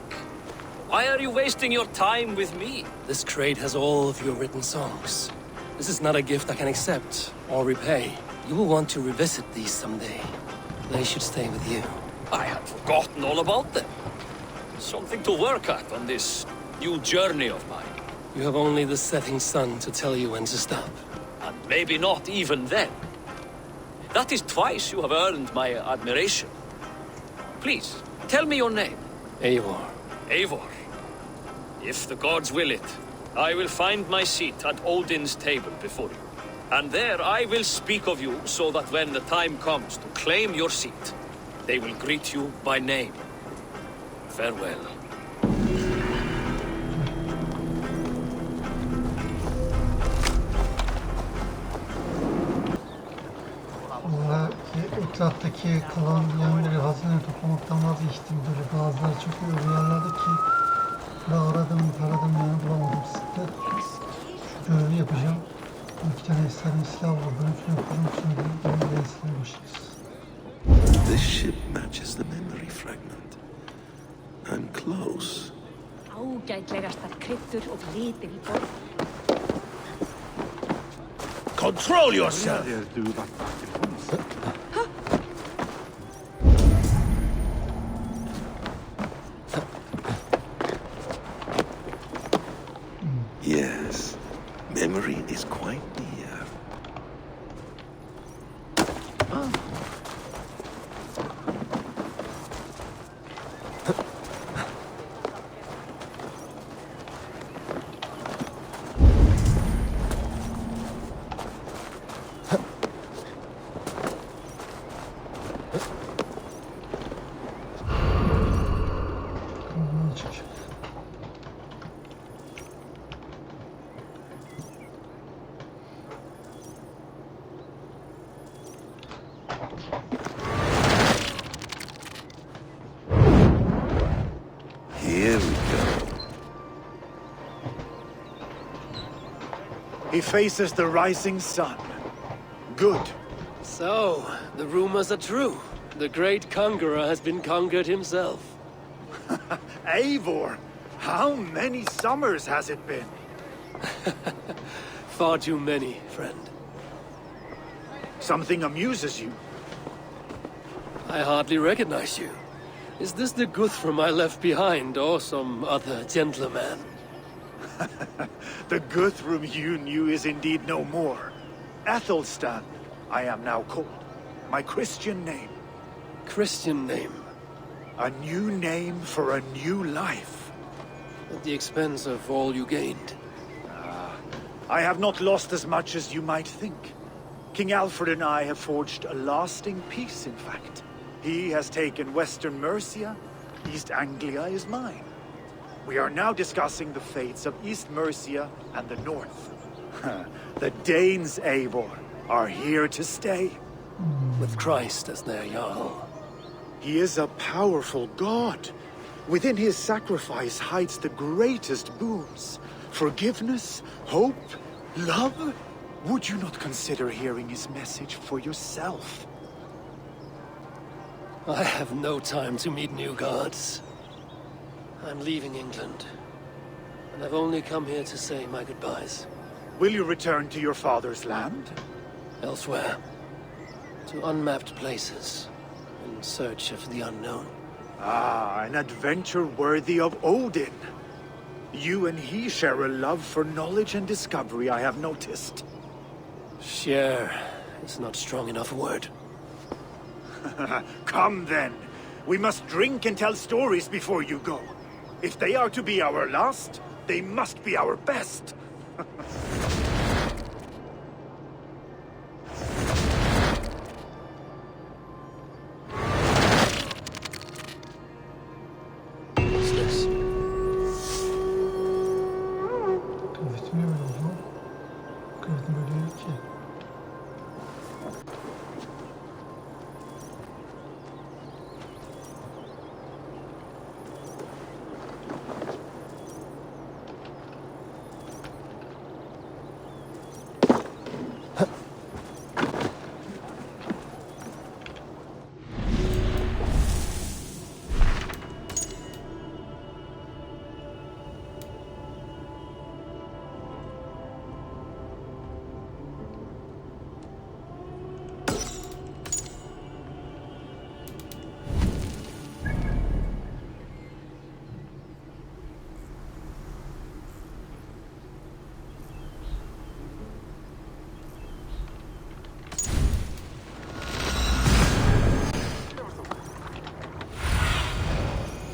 Why are you wasting your time with me? This crate has all of your written songs. This is not a gift I can accept or repay. You will want to revisit these someday. They should stay with you. I had forgotten all about them. Something to work at on this new journey of mine. You have only the setting sun to tell you when to stop. And maybe not even then. That is twice you have earned my admiration. Please, tell me your name. Eivor. Eivor. If the gods will it, I will find my seat at Odin's table before you. And there I will speak of you so that when the time comes to claim your seat, they will greet you by name. Farewell. Valla etraftaki kalan yerleri hazine toplamaktan vazgeçtim. Böyle bazıları çok öyle yerlerde ki daha aradım yani bulamadım. Sıktı. Şu görevi yapacağım. 2 tane efsane silah var. Ben şunu yapalım. Şimdi benim silah başlayacağız. This ship matches the memory fragment. I'm close. Ágætlegastar kryddur og litir í borð. Control yourself! Yes, memory is quite near. Here we go. He faces the rising sun. Good. So, the rumors are true. The great conqueror has been conquered himself. Eivor, how many summers has it been? Far too many, friend. Something amuses you. I hardly recognize you. Is this the Guthrum I left behind, or some other gentleman? The Guthrum you knew is indeed no more. Athelstan, I am now called. My Christian name. Christian name? A new name for a new life. At the expense of all you gained. I have not lost as much as you might think. King Alfred and I have forged a lasting peace, in fact. He has taken Western Mercia. East Anglia is mine. We are now discussing the fates of East Mercia and the North. The Danes, Eivor, are here to stay. With Christ as their Jarl. He is a powerful god. Within his sacrifice hides the greatest boons. Forgiveness, hope, love. Would you not consider hearing his message for yourself? I have no time to meet new gods. I'm leaving England. And I've only come here to say my goodbyes. Will you return to your father's land? Elsewhere. To unmapped places. In search of the unknown. Ah, an adventure worthy of Odin. You and he share a love for knowledge and discovery, I have noticed. Share is not strong enough a word. Come then. We must drink and tell stories before you go. If they are to be our last, they must be our best. What's this? Kıyafetimi böyle oldu. Kıyafetim böyle değil ki.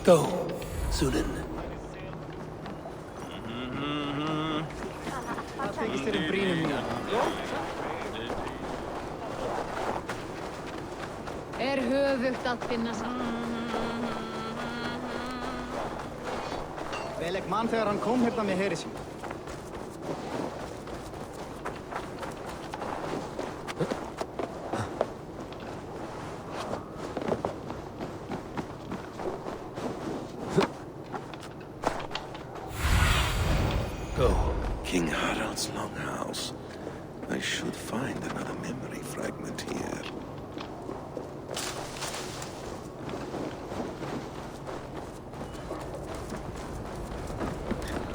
Go, Sunan. Höfugt að finna Vel ekki mann þegar hann kom hérna með heri sín. Go. King Harald's longhouse. I should find another memory fragment here.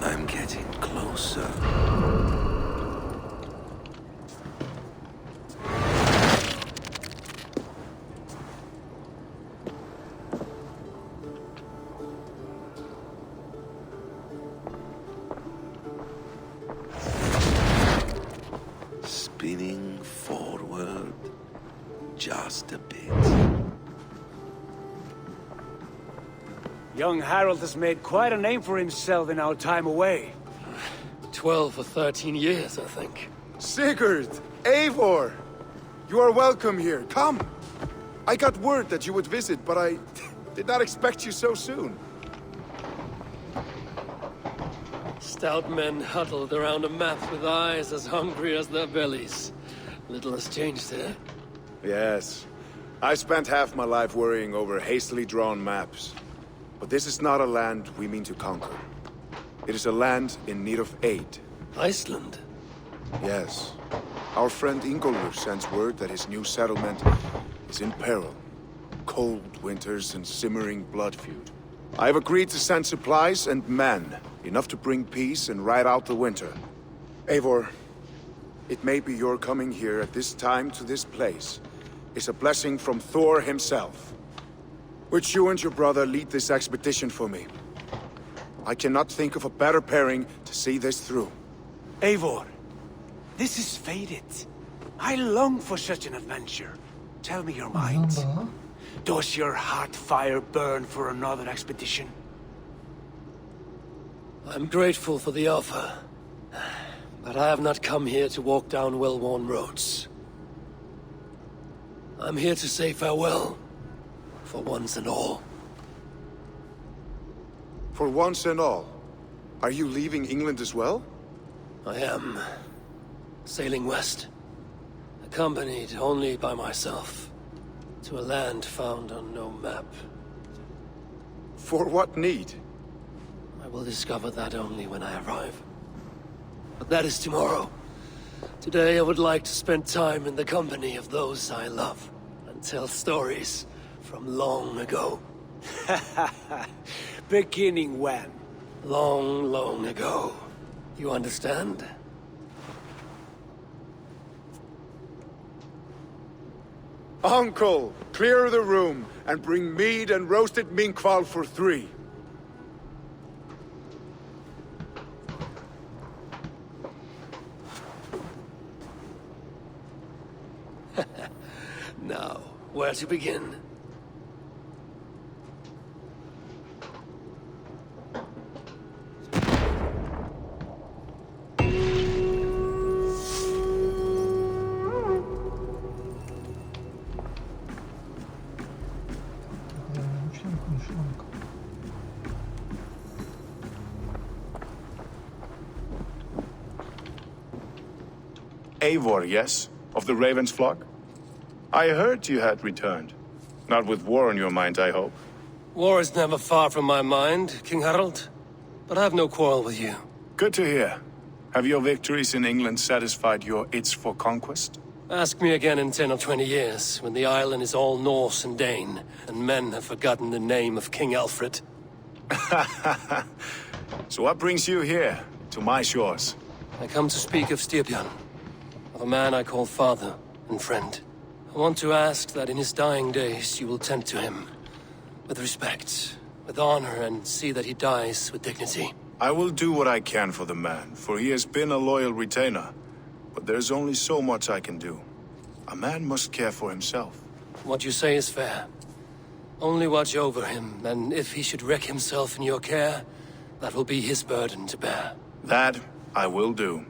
I'm getting closer. Spinning forward just a bit. Young Harold has made quite a name for himself in our time away. 12 or 13 years, I think. Sigurd! Eivor! You are welcome here. Come! I got word that you would visit, but I did not expect you so soon. Stout men huddled around a map with eyes as hungry as their bellies. Little has changed there. Yes. I spent half my life worrying over hastily drawn maps. But this is not a land we mean to conquer. It is a land in need of aid. Iceland? Yes. Our friend Ingólfur sends word that his new settlement is in peril. Cold winters and simmering blood feud. I have agreed to send supplies and men, enough to bring peace and ride out the winter. Eivor, it may be your coming here at this time to this place is a blessing from Thor himself. Would you and your brother lead this expedition for me? I cannot think of a better pairing to see this through. Eivor, this is fated. I long for such an adventure. Tell me your mind. Does your heart fire burn for another expedition? I'm grateful for the offer. But I have not come here to walk down well-worn roads. I'm here to say farewell. For once and all. For once and all? Are you leaving England as well? I am. Sailing west. Accompanied only by myself. To a land found on no map. For what need? I will discover that only when I arrive. But that is tomorrow. Today I would like to spend time in the company of those I love. And tell stories from long ago. Beginning when? Long, long ago. You understand? Uncle, clear the room and bring mead and roasted minkval for 3. Now, where to begin? Eivor, yes? Of the Raven's flock? I heard you had returned. Not with war on your mind, I hope. War is never far from my mind, King Harold. But I have no quarrel with you. Good to hear. Have your victories in England satisfied your itch for conquest? Ask me again in 10 or 20 years, when the island is all Norse and Dane, and men have forgotten the name of King Alfred. So what brings you here, to my shores? I come to speak of Styrbjörn, of a man I call father and friend. I want to ask that in his dying days you will tend to him, with respect, with honor, and see that he dies with dignity. I will do what I can for the man, for he has been a loyal retainer. But there's only so much I can do. A man must care for himself. What you say is fair. Only watch over him, and if he should wreck himself in your care, that will be his burden to bear. That I will do.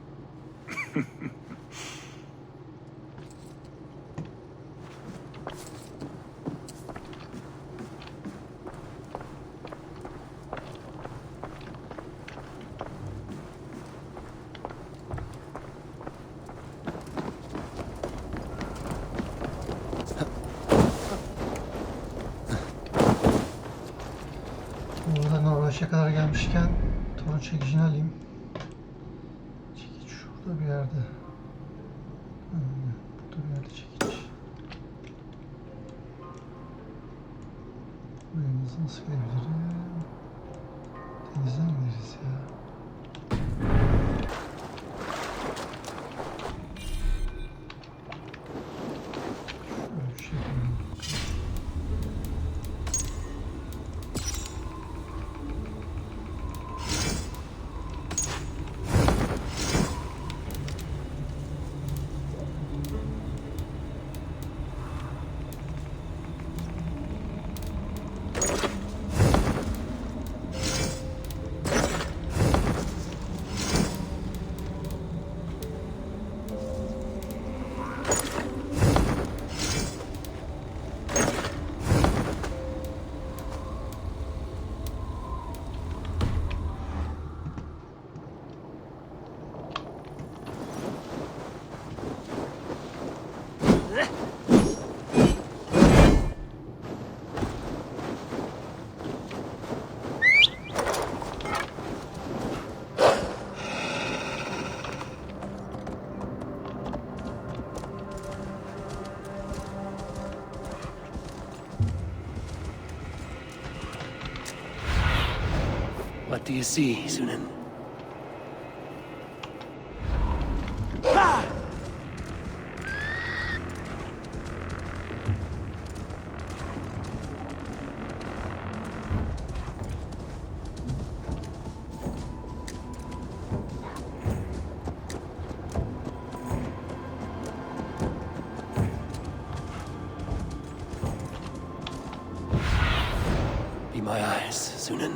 Buradan Norveç'e kadar gelmişken torun çekicini alayım. Çekiç şurada bir yerde. Burada bir yerde çekiç. Buraya nasıl gelebilirim? Denizden gideriz ya. Şöyle bir şey yapalım. What do you see, Sunan? Be my eyes, Sunan.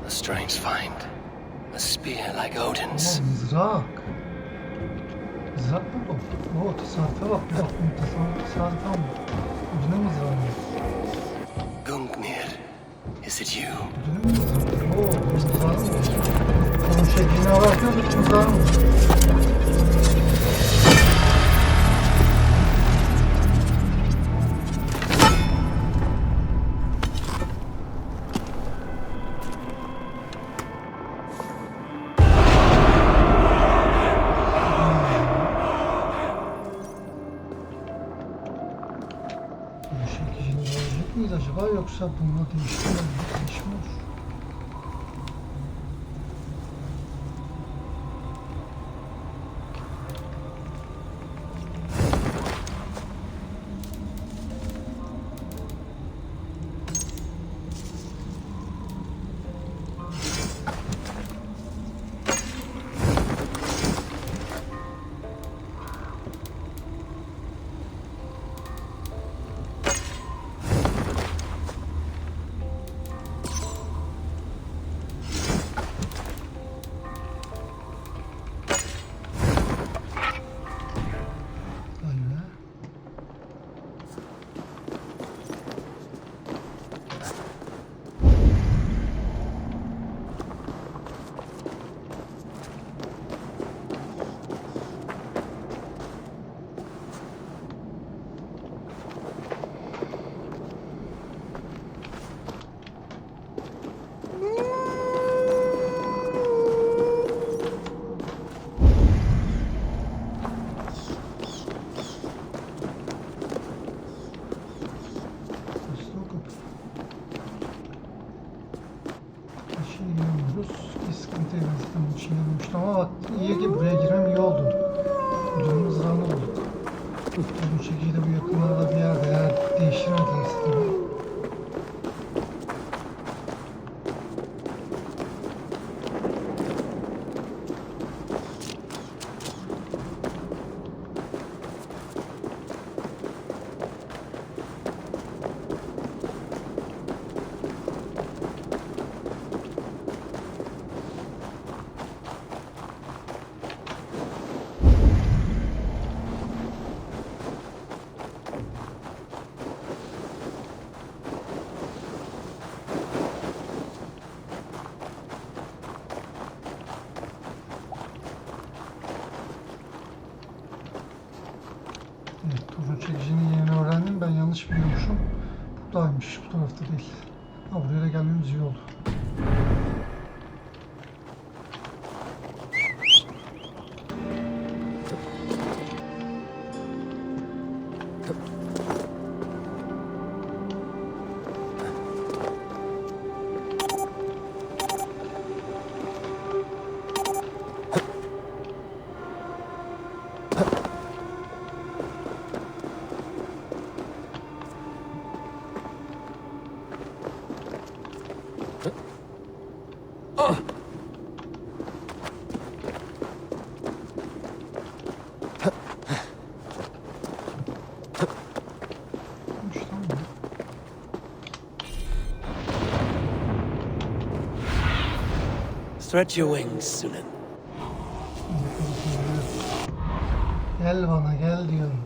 A strange find. A spear like Odin's. Mızrak. Mızrak mı bu? Oo, tesadüfe bak. Bir dakika, tesadüfe mi? Odin'in mızrağı mı? Gungnir, is it you? Odin'in mızrağı. Oo, mızrağı mı? Onun şeklini ararken mızrağı mı? Acaba yoksa bununla değişmiyor mu? Değişmiyor. gidiyoruz. Bir sıkıntı yok. Bunun için gelmiştim ama bak iyi ki buraya girmem iyi oldu. Buradan mızrağını bulduk. Bu çekici de bu yakınlarda bir yerde eğer değiştirmedilerse tabii. Evet, torun çekicinin yerini öğrendim. Ben yanlış biliyormuşum. Buradaymış, bu tarafta değil. Ha, buraya da gelmemiz iyi oldu. Stretch your wings, Sunan. Gel bana gel diyorum.